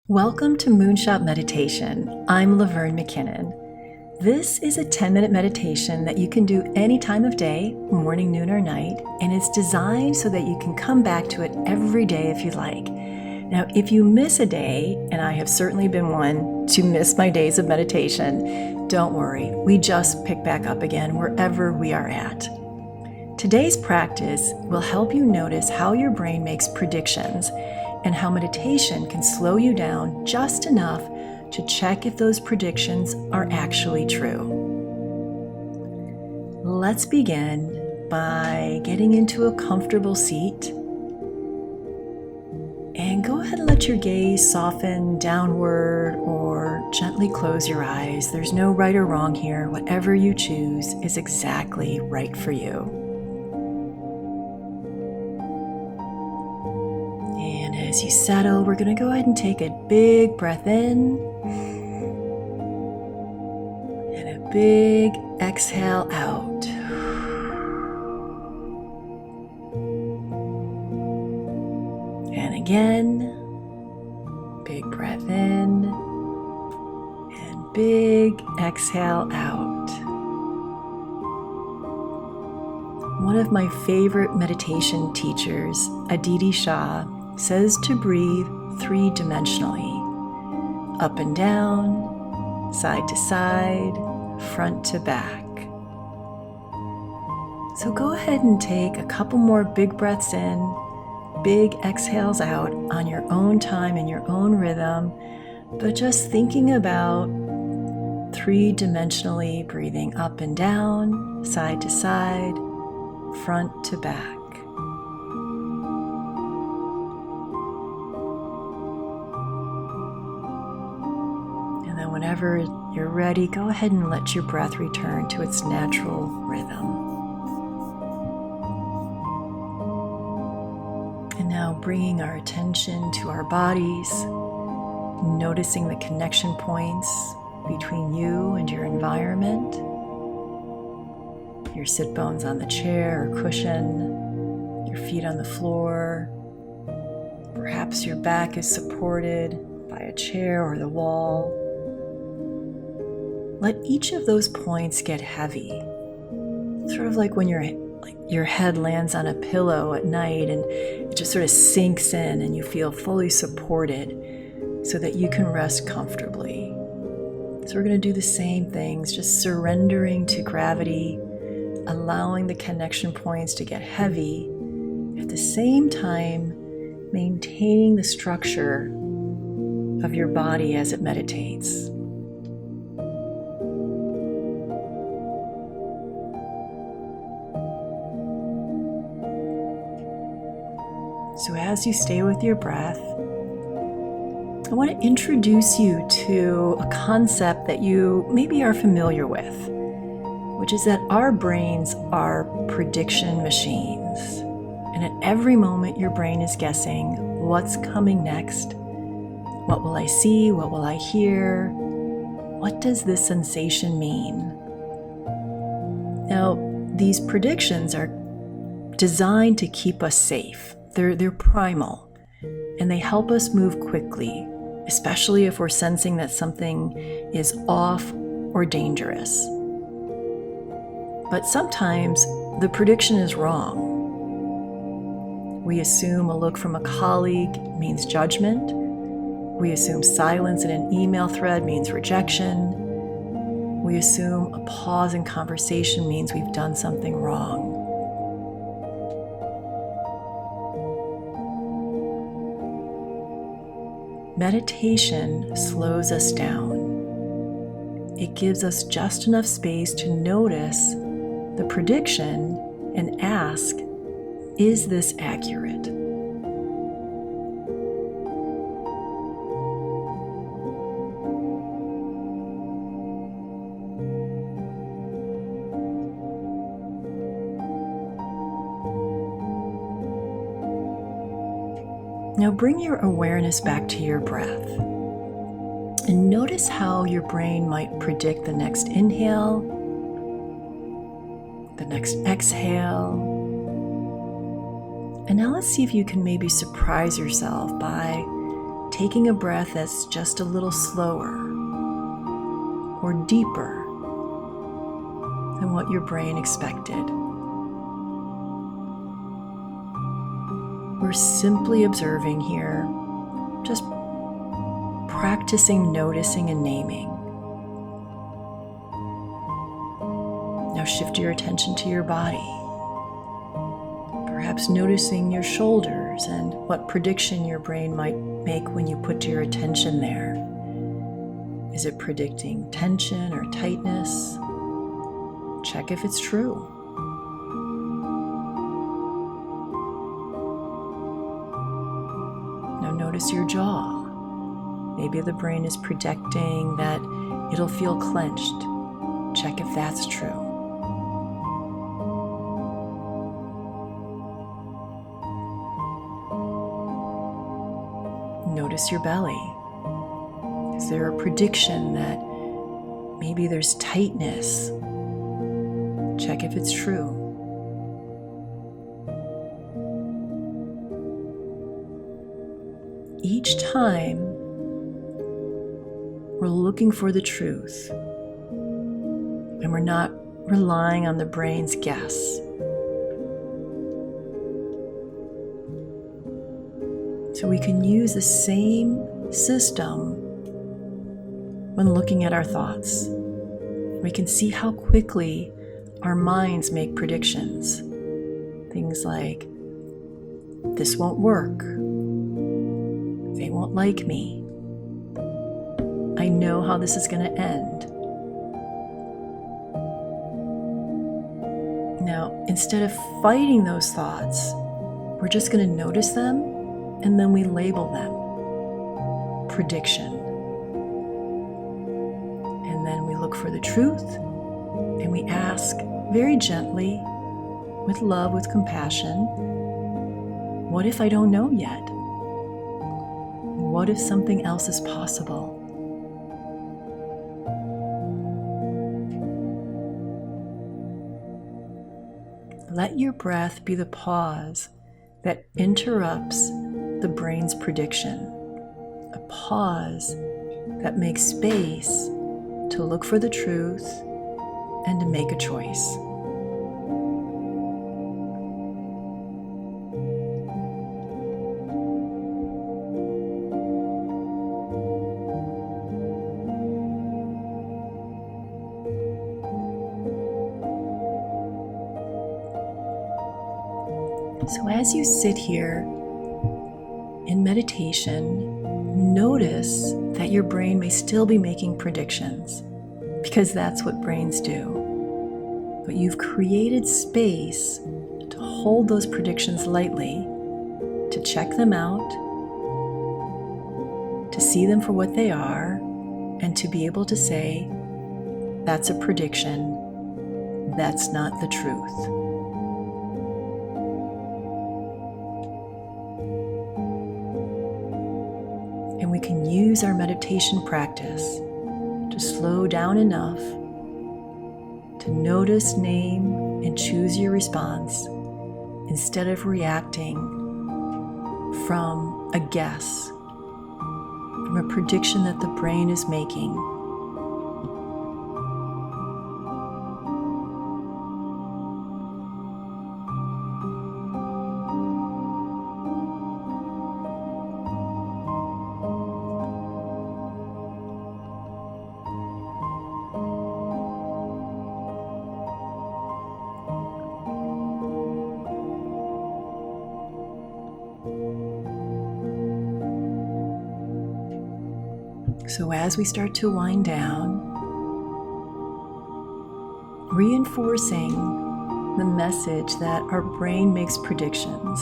Welcome to Moonshot Meditation. I'm Laverne McKinnon. This is a 10-minute meditation that you can do any time of day, morning, noon, or night, and it's designed so that you can come back to it every day if you like. Now, if you miss a day, and I have certainly been one to miss my days of meditation, don't worry, we just pick back up again wherever we are at. Today's practice will help you notice how your brain makes predictions and how meditation can slow you down just enough to check if those predictions are actually true. Let's begin by getting into a comfortable seat. And go ahead and let your gaze soften downward or gently close your eyes. There's no right or wrong here. Whatever you choose is exactly right for you. As you settle, we're going to go ahead and take a big breath in and a big exhale out. And again, big breath in and big exhale out. One of my favorite meditation teachers, Aditi Shah, says to breathe three-dimensionally, up and down, side to side, front to back. So go ahead and take a couple more big breaths in, big exhales out on your own time and your own rhythm, but just thinking about three-dimensionally breathing up and down, side to side, front to back. Whenever you're ready, go ahead and let your breath return to its natural rhythm. And now bringing our attention to our bodies, noticing the connection points between you and your environment, your sit bones on the chair or cushion, your feet on the floor. Perhaps your back is supported by a chair or the wall. Let each of those points get heavy, sort of like when your head lands on a pillow at night and it just sort of sinks in and you feel fully supported so that you can rest comfortably. So we're going to do the same things, just surrendering to gravity, allowing the connection points to get heavy, at the same time maintaining the structure of your body as it meditates. So as you stay with your breath, I want to introduce you to a concept that you maybe are familiar with, which is that our brains are prediction machines. And at every moment, your brain is guessing what's coming next. What will I see? What will I hear? What does this sensation mean? Now, these predictions are designed to keep us safe. They're primal, and they help us move quickly, especially if we're sensing that something is off or dangerous. But sometimes the prediction is wrong. We assume a look from a colleague means judgment. We assume silence in an email thread means rejection. We assume a pause in conversation means we've done something wrong. Meditation slows us down. It gives us just enough space to notice the prediction and ask, is this accurate? Now bring your awareness back to your breath and notice how your brain might predict the next inhale, the next exhale, And now let's see if you can maybe surprise yourself by taking a breath that's just a little slower or deeper than what your brain expected. We're simply observing here, just practicing noticing and naming. Now shift your attention to your body, perhaps noticing your shoulders and what prediction your brain might make when you put your attention there. Is it predicting tension or tightness? Check if it's true. Now notice your jaw. Maybe the brain is predicting that it'll feel clenched. Check if that's true. Notice your belly. Is there a prediction that maybe there's tightness? Check if it's true. Each time we're looking for the truth and we're not relying on the brain's guess. So we can use the same system when looking at our thoughts. We can see how quickly our minds make predictions. Things like, this won't work. They won't like me. I know how this is going to end. Now, instead of fighting those thoughts, we're just going to notice them and then we label them. Prediction. And then we look for the truth and we ask very gently, with love, with compassion, what if I don't know yet? What if something else is possible? Let your breath be the pause that interrupts the brain's prediction, a pause that makes space to look for the truth and to make a choice. So as you sit here in meditation, notice that your brain may still be making predictions, because that's what brains do. But you've created space to hold those predictions lightly, to check them out, to see them for what they are, and to be able to say, that's a prediction, that's not the truth. And we can use our meditation practice to slow down enough to notice, name, and choose your response instead of reacting from a guess, from a prediction that the brain is making. So as we start to wind down, reinforcing the message that our brain makes predictions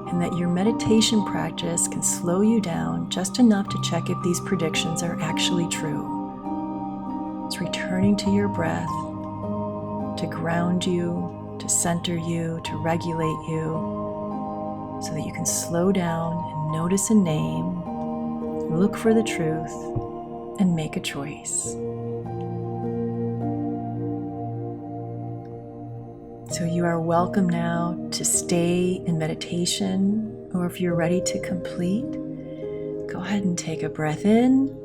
and that your meditation practice can slow you down just enough to check if these predictions are actually true. It's returning to your breath to ground you, to center you, to regulate you, so that you can slow down and notice a name, look for the truth, and make a choice. So you are welcome now to stay in meditation, or if you're ready to complete, Go ahead and take a breath in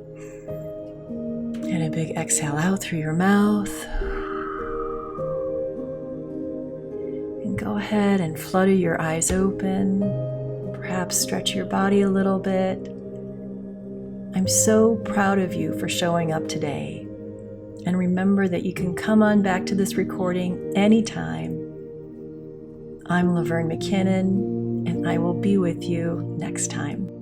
and a big exhale out through your mouth. And go ahead and flutter your eyes open. Perhaps stretch your body a little bit. I'm so proud of you for showing up today. And remember that you can come on back to this recording anytime. I'm Laverne McKinnon, and I will be with you next time.